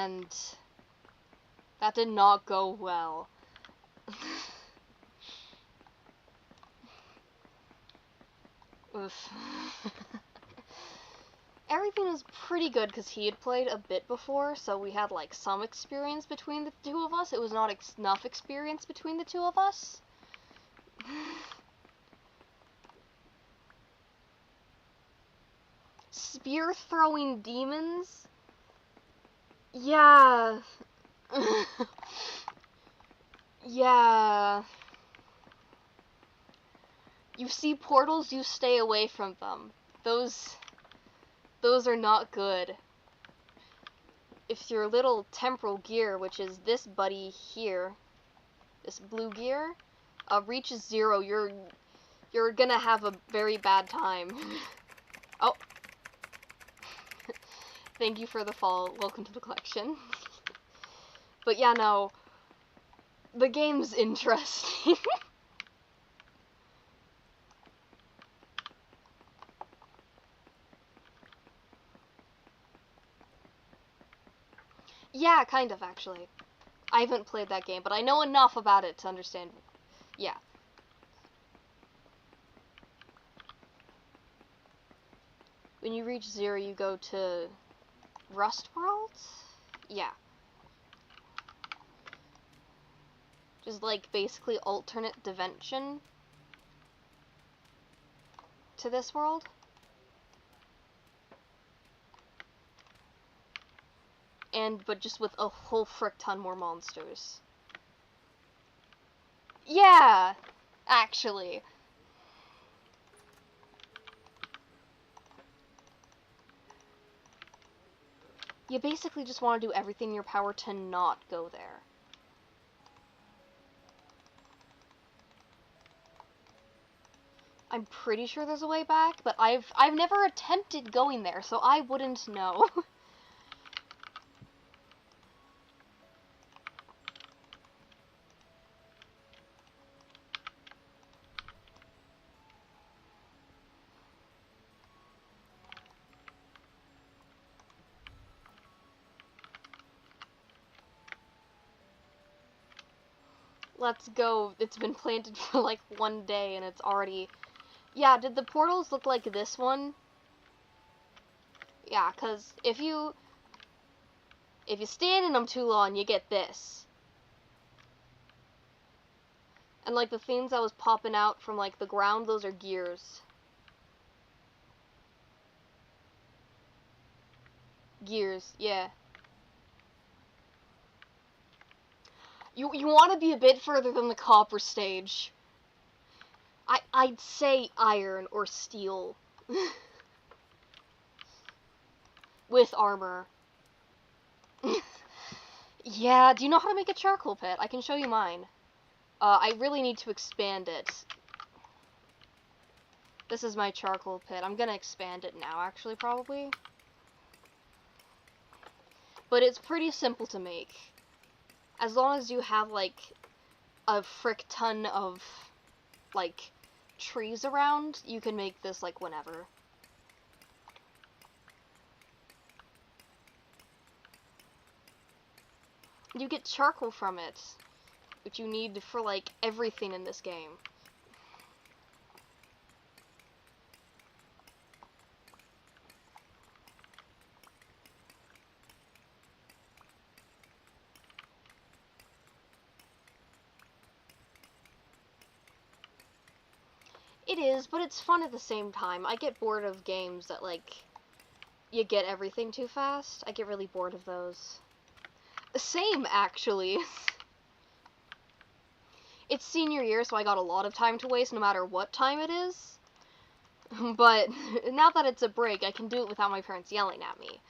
and that did not go well. Oof. Everything was pretty good because he had played a bit before, so we had like some experience between the two of us. It was not enough experience between the two of us. Spear throwing demons? Yeah. Yeah. You see portals, you stay away from them. Those are not good. If your little temporal gear, which is this buddy here, this blue gear, reaches 0, you're gonna have a very bad time. Oh. Thank you for the follow. Welcome to the collection. But yeah, no. The game's interesting. Yeah, kind of, actually. I haven't played that game, but I know enough about it to understand. Yeah. When you reach 0, you go to Rust World? Yeah. Just like basically alternate dimension to this world. But just with a whole frick ton more monsters. Yeah, actually. You basically just want to do everything in your power to not go there. I'm pretty sure there's a way back, but I've never attempted going there, so I wouldn't know. Let's go. It's been planted for like 1 day and it's already... Yeah, did the portals look like this one? Yeah, because if you stand in them too long, you get this. And like the things that was popping out from like the ground, those are gears. Gears, yeah. You want to be a bit further than the copper stage. I'd say iron or steel. With armor. Yeah, do you know how to make a charcoal pit? I can show you mine. I really need to expand it. This is my charcoal pit. I'm gonna expand it now, actually, probably. But it's pretty simple to make. As long as you have, like, a frick ton of, like, trees around, you can make this, like, whenever. You get charcoal from it, which you need for, like, everything in this game. It is, but it's fun at the same time. I get bored of games that, like, you get everything too fast. I get really bored of those. Same, actually. It's senior year, so I got a lot of time to waste no matter what time it is. But now that it's a break, I can do it without my parents yelling at me.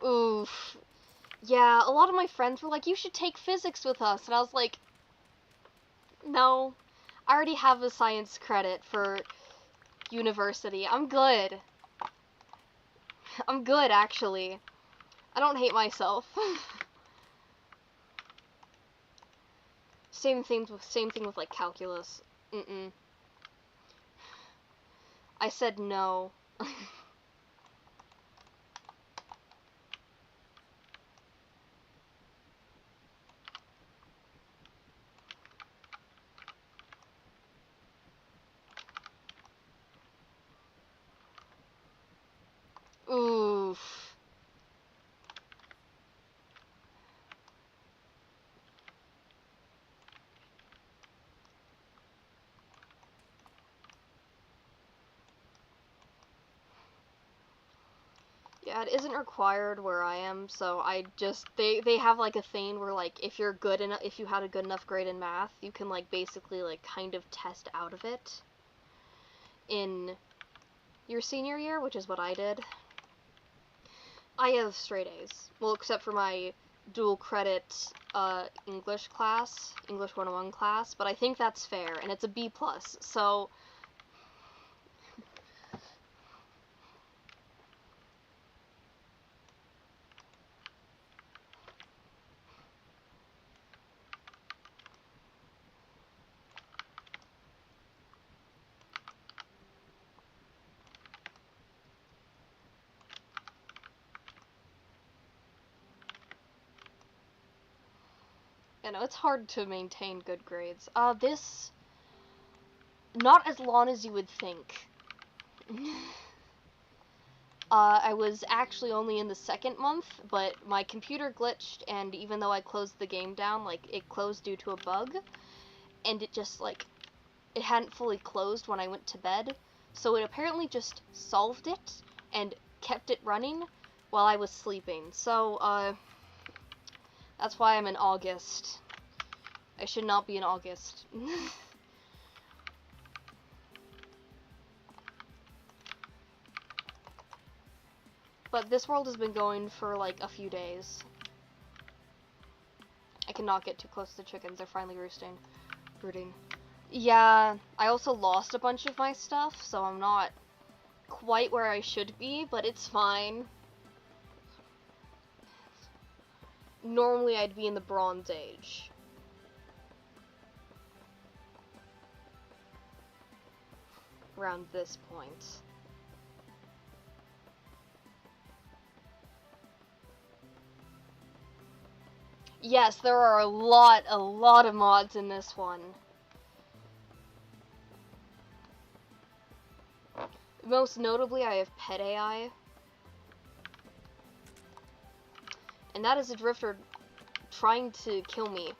Oof. Yeah, a lot of my friends were like, you should take physics with us. And I was like, No. I already have a science credit for university. I'm good. I'm good, actually. I don't hate myself. Same thing with like calculus. I said no. Oof. Yeah, it isn't required where I am, so I just they have like a thing where like if you had a good enough grade in math, you can like basically like kind of test out of it in your senior year, which is what I did. I have straight A's. Well, except for my dual credit English class, English 101 class, but I think that's fair, and it's a B+, so you know, it's hard to maintain good grades. This, not as long as you would think. I was actually only in the second month, but my computer glitched, and even though I closed the game down, like, it closed due to a bug, and it just, like, it hadn't fully closed when I went to bed, so it apparently just solved it, and kept it running while I was sleeping. So, that's why I'm in August. I should not be in August. But this world has been going for, like, a few days. I cannot get too close to the chickens. They're finally brooding. Yeah, I also lost a bunch of my stuff, so I'm not quite where I should be, but it's fine. Normally I'd be in the Bronze Age. Around this point. Yes, there are a lot of mods in this one. Most notably, I have Pet AI. And that is a drifter trying to kill me.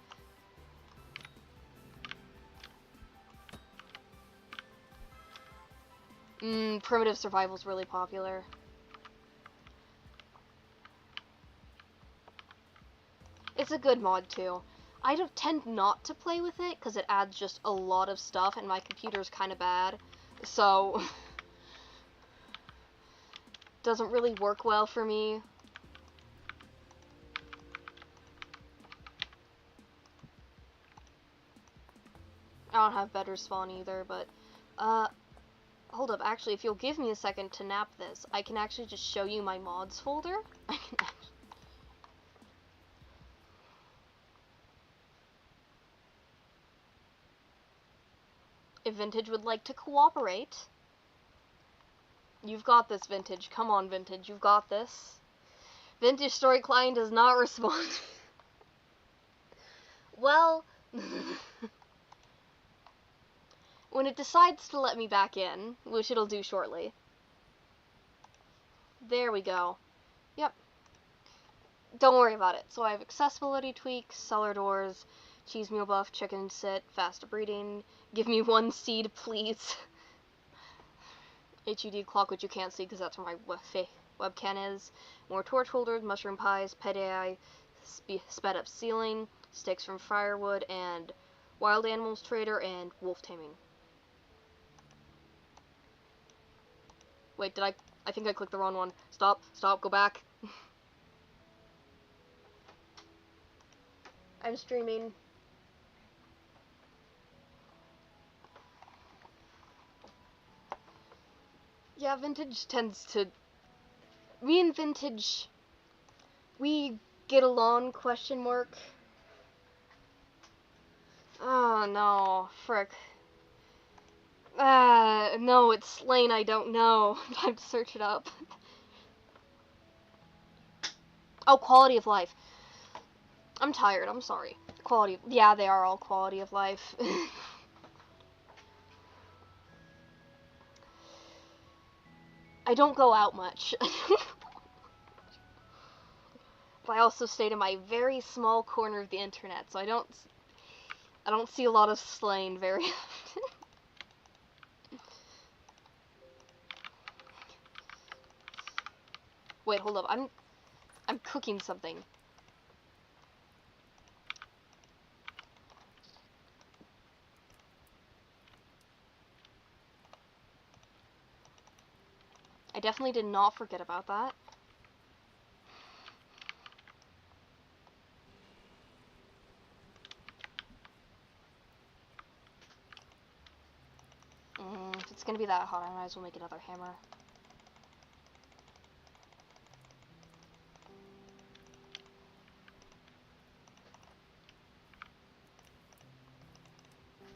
Primitive survival is really popular. It's a good mod, too. I don't tend not to play with it, because it adds just a lot of stuff, and my computer's kind of bad. So, doesn't really work well for me. I don't have better spawn either, but, hold up, actually, if you'll give me a second to nap this, I can actually just show you my mods folder. If Vintage would like to cooperate. You've got this, Vintage. Come on, Vintage, you've got this. Vintage Story Client does not respond. Well, when it decides to let me back in, which it'll do shortly. There we go. Yep. Don't worry about it. So I have accessibility tweaks, cellar doors, cheese meal buff, chicken sit, faster breeding, give me one seed, please. HUD clock, which you can't see because that's where my webcam is. More torch holders, mushroom pies, pet AI, sped up ceiling, sticks from firewood, and wild animals trader, and wolf taming. Wait, I think I clicked the wrong one. Stop, go back. I'm streaming. Yeah, Vintage tends to... Me and Vintage... We get along, question mark. Oh, no. Frick. No, it's Slain, I don't know. I have to search it up. Oh, quality of life. I'm tired, I'm sorry. Quality... Yeah, they are all quality of life. I don't go out much. But I also stayed in my very small corner of the internet, so I don't see a lot of Slain very often. Wait, hold up. I'm cooking something. I definitely did not forget about that. If it's gonna be that hot, I might as well make another hammer.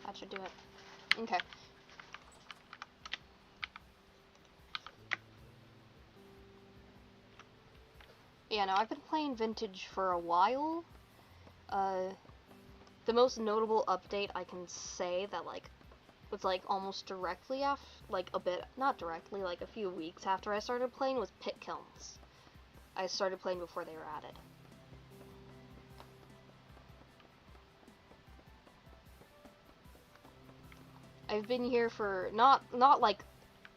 That should do it. Okay. Yeah, no, I've been playing Vintage for a while. The most notable update I can say that, like, was, like, almost directly after, like, a bit, not directly, like, a few weeks after I started playing was pit kilns. I started playing before they were added. I've been here for, not like,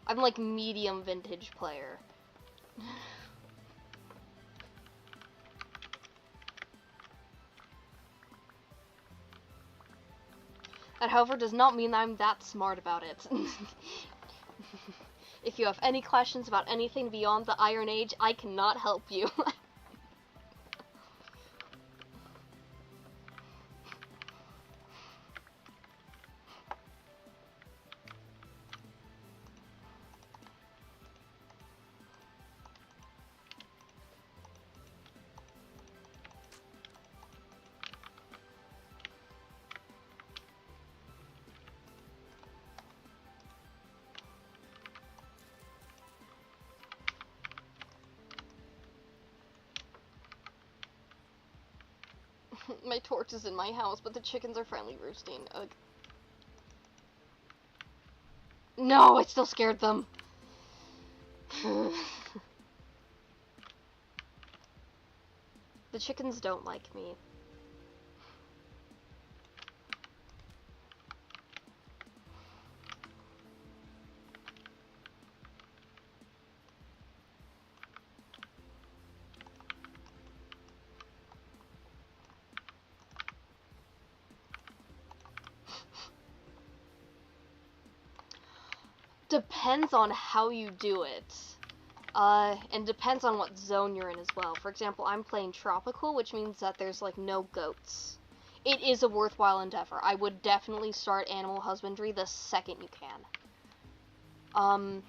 I'm, like, medium Vintage player. That, however, does not mean I'm that smart about it. If you have any questions about anything beyond the Iron Age, I cannot help you. My torch is in my house, but the chickens are friendly roosting. Ugh. No, I still scared them. The chickens don't like me. Depends on how you do it. And depends on what zone you're in as well. For example, I'm playing tropical, which means that there's, like, no goats. It is a worthwhile endeavor. I would definitely start animal husbandry the second you can.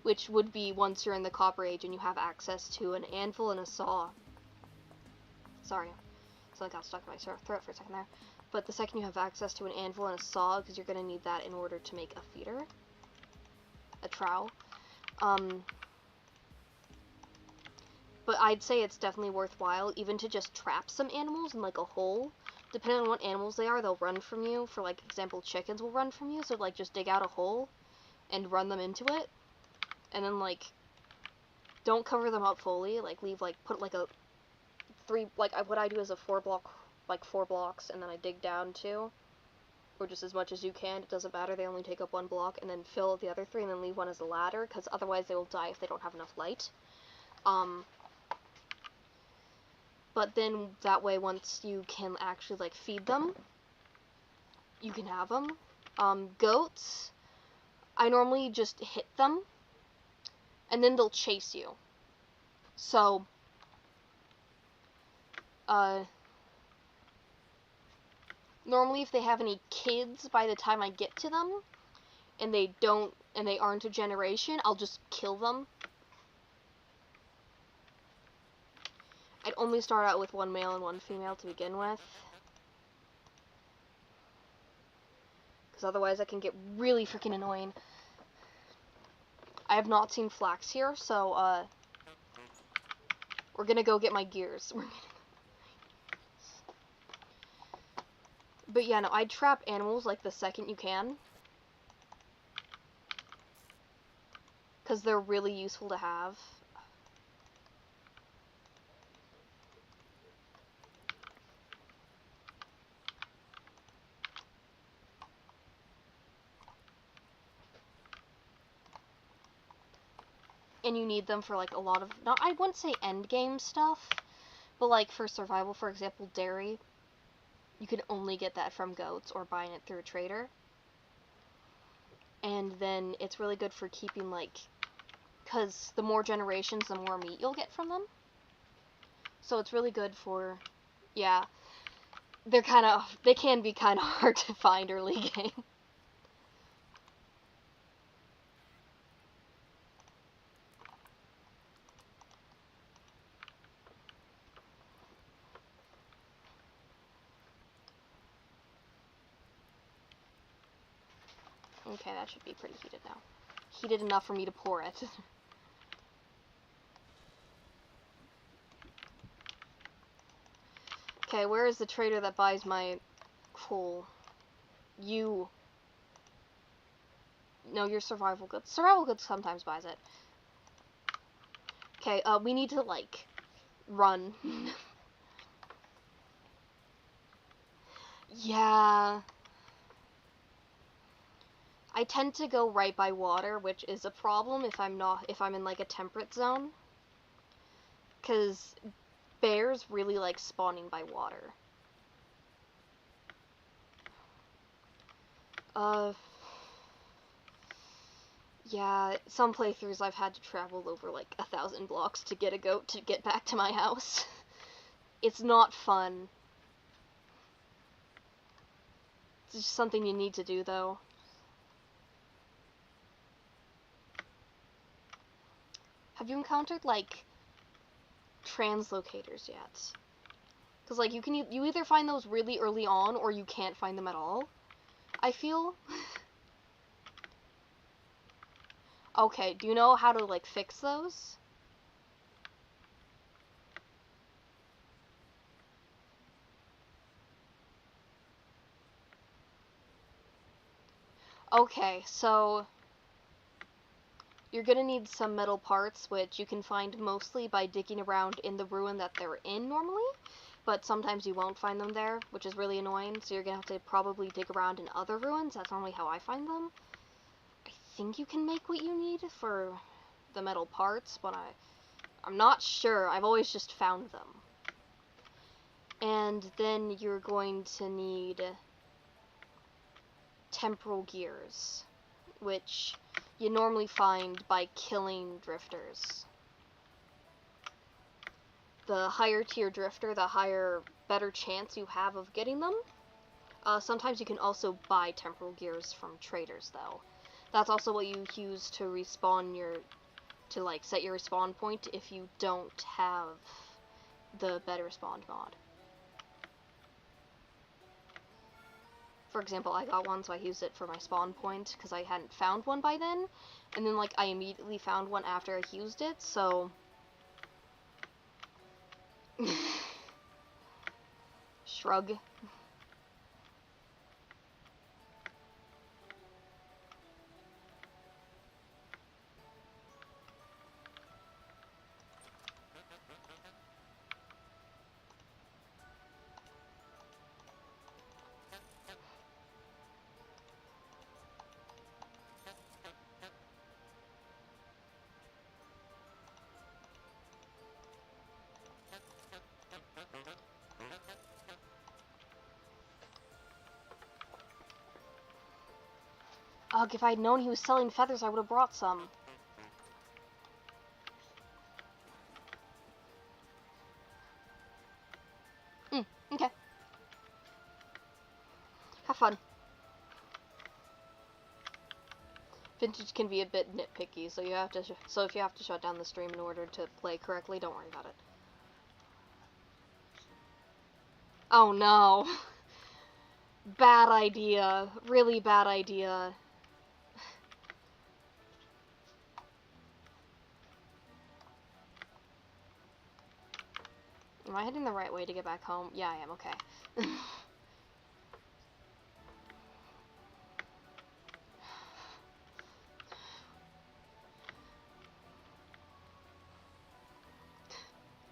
Which would be once you're in the Copper Age and you have access to an anvil and a saw. Sorry. So I got stuck in my throat for a second there. But the second you have access to an anvil and a saw, because you're going to need that in order to make a feeder. A trowel. But I'd say it's definitely worthwhile, even to just trap some animals in, like, a hole. Depending on what animals they are, they'll run from you. For, like, example, chickens will run from you, so, like, just dig out a hole and run them into it. And then, like, don't cover them up fully. Like, leave, like, put, like, a what I do is a 4 blocks, and then I dig down 2. Or just as much as you can, it doesn't matter, they only take up 1 block, and then fill the other 3, and then leave 1 as a ladder, because otherwise they will die if they don't have enough light. But then, that way, once you can actually, like, feed them, you can have them. Goats, I normally just hit them, and then they'll chase you. So, normally if they have any kids by the time I get to them, and they aren't a generation, I'll just kill them. I'd only start out with one male and one female to begin with, because otherwise I can get really freaking annoying. I have not seen Flax here, so we're gonna go get my gears. But yeah, no, I'd trap animals like the second you can, because they're really useful to have. And you need them for like a lot of, not, I wouldn't say end game stuff, but like for survival, for example, dairy, you can only get that from goats or buying it through a trader. And then it's really good for keeping, like, because the more generations, the more meat you'll get from them. So it's really good for, yeah, they can be kind of hard to find early game. Okay, that should be pretty heated now. Heated enough for me to pour it. Okay, where is the trader that buys my coal? You. No, your survival goods. Survival goods sometimes buys it. Okay, we need to, like, run. Yeah. I tend to go right by water, which is a problem if I'm in, like, a temperate zone. 'Cause bears really like spawning by water. Yeah, some playthroughs I've had to travel over like 1,000 blocks to get a goat to get back to my house. It's not fun. It's just something you need to do, though. Have you encountered, like, translocators yet? Because, like, you either find those really early on, or you can't find them at all, I feel. Okay, do you know how to, like, fix those? Okay, so you're gonna need some metal parts, which you can find mostly by digging around in the ruin that they're in normally, but sometimes you won't find them there, which is really annoying, so you're gonna have to probably dig around in other ruins. That's normally how I find them. I think you can make what you need for the metal parts, but I'm not sure. I've always just found them. And then you're going to need temporal gears, which you normally find by killing drifters. The higher tier drifter, the better chance you have of getting them. Sometimes you can also buy temporal gears from traders, though. That's also what you use to respawn like, set your respawn point if you don't have the better spawn mod. For example, I got one, so I used it for my spawn point, because I hadn't found one by then, and then, like, I immediately found one after I used it, so... Shrug. Ugh, if I'd known he was selling feathers, I would have brought some. Okay. Have fun. Vintage can be a bit nitpicky, so you have to. So if you have to shut down the stream in order to play correctly, don't worry about it. Oh no. Bad idea. Really bad idea. Am I heading the right way to get back home? Yeah, I am, okay.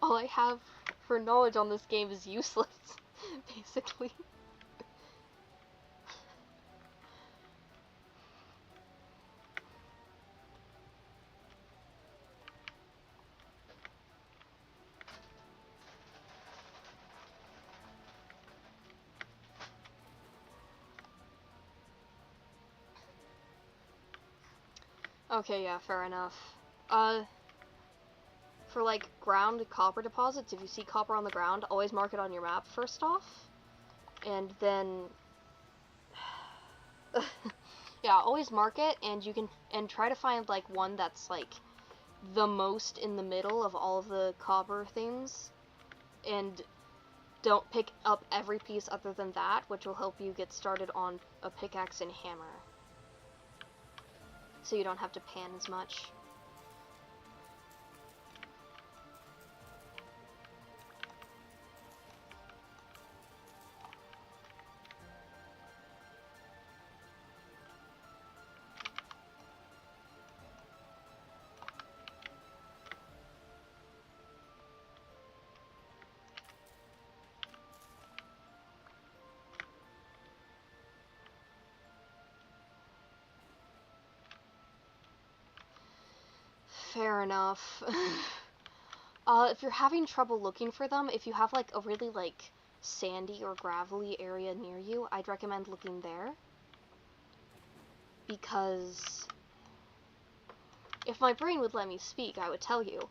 All I have for knowledge on this game is useless, basically. Okay, yeah, fair enough. For like ground copper deposits, if you see copper on the ground, always mark it on your map first off. And then yeah, always mark it, and you can try to find like one that's like the most in the middle of all of the copper things, and don't pick up every piece other than that, which will help you get started on a pickaxe and hammer, so you don't have to pan as much. Fair enough. If you're having trouble looking for them, if you have like a really like sandy or gravelly area near you, I'd recommend looking there. Because if my brain would let me speak, I would tell you.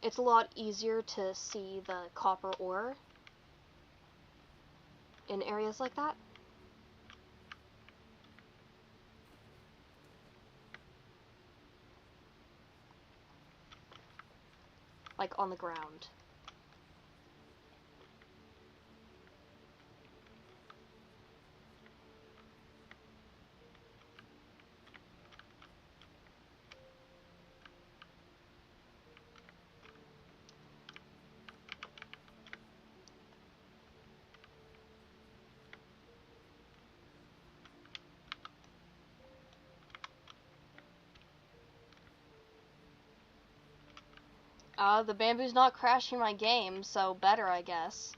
It's a lot easier to see the copper ore in areas like that. Like on the ground. The bamboo's not crashing my game, so better, I guess.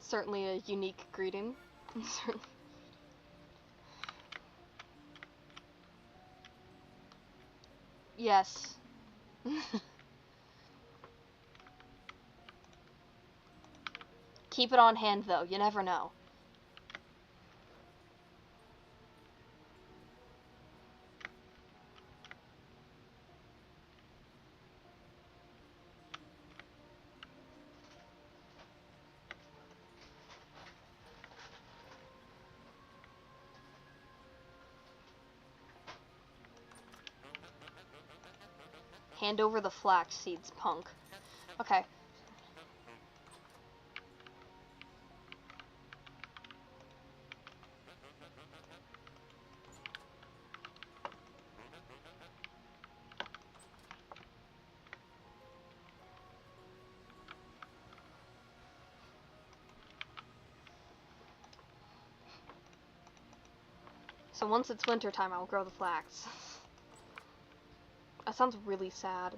Certainly a unique greeting. Yes. Keep it on hand, though. You never know. Hand over the flax seeds, punk. Okay. So once it's wintertime, I'll grow the flax. That sounds really sad.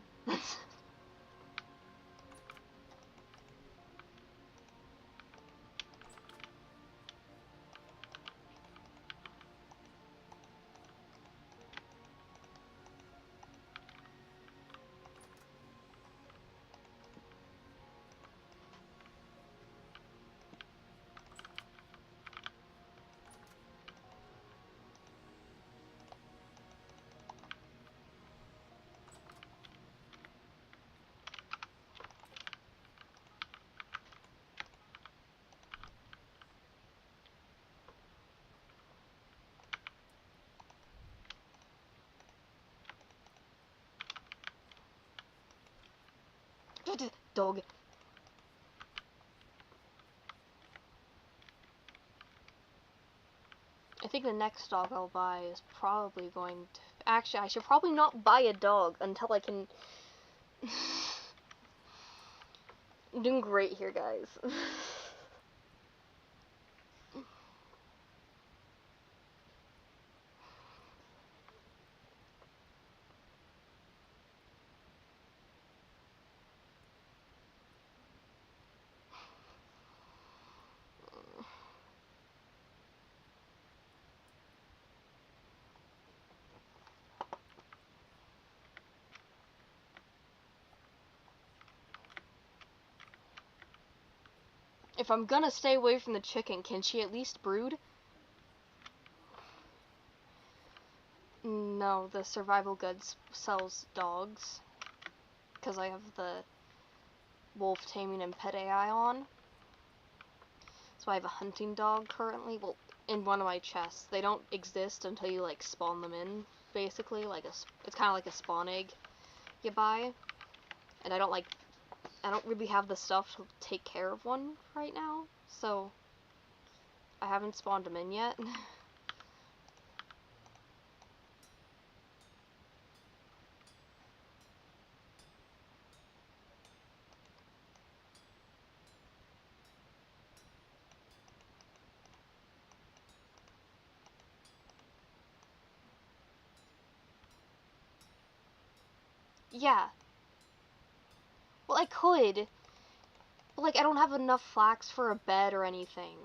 Dog. I think the next dog I'll buy is probably going to... Actually, I should probably not buy a dog until I can... I'm doing great here, guys. If I'm gonna stay away from the chicken, can she at least brood? No, the survival goods sells dogs. Because I have the wolf taming and pet AI on. So I have a hunting dog currently. Well, in one of my chests. They don't exist until you, like, spawn them in, basically. It's kind of like a spawn egg you buy. And I don't really have the stuff to take care of one right now. So, I haven't spawned them in yet. Yeah. Well, I could. But, like, I don't have enough flax for a bed or anything.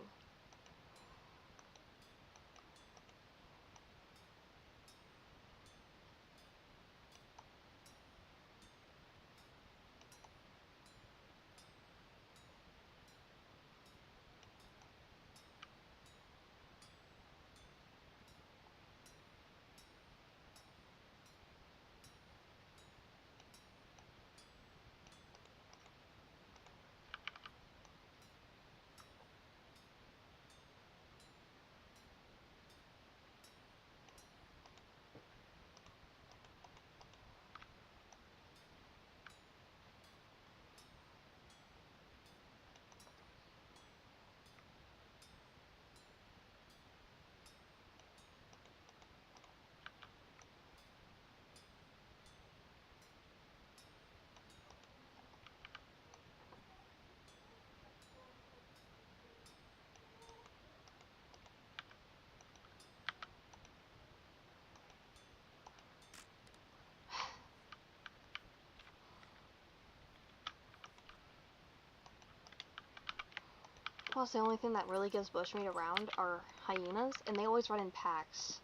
Plus, the only thing that really gives bushmeat around are hyenas, and they always run in packs.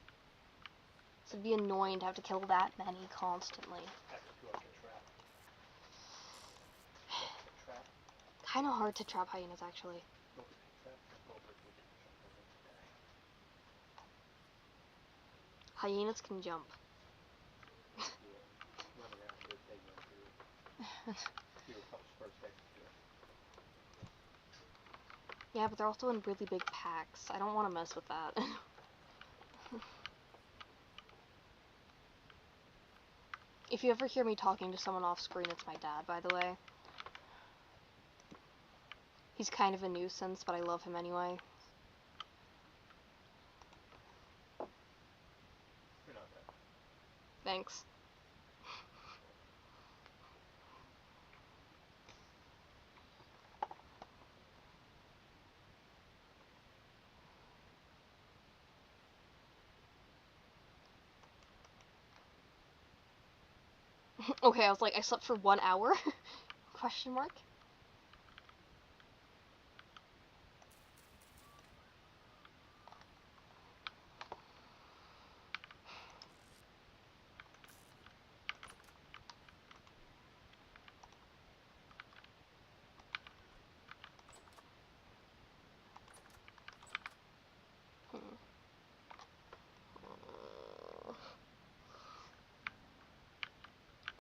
So it'd be annoying to have to kill that many constantly. Kinda hard to trap hyenas, actually. Hyenas can jump. Yeah, but they're also in really big packs. I don't want to mess with that. If you ever hear me talking to someone off screen, it's my dad, by the way. He's kind of a nuisance, but I love him anyway. You're not bad. Thanks. Okay, I was like, I slept for 1 hour? Question mark?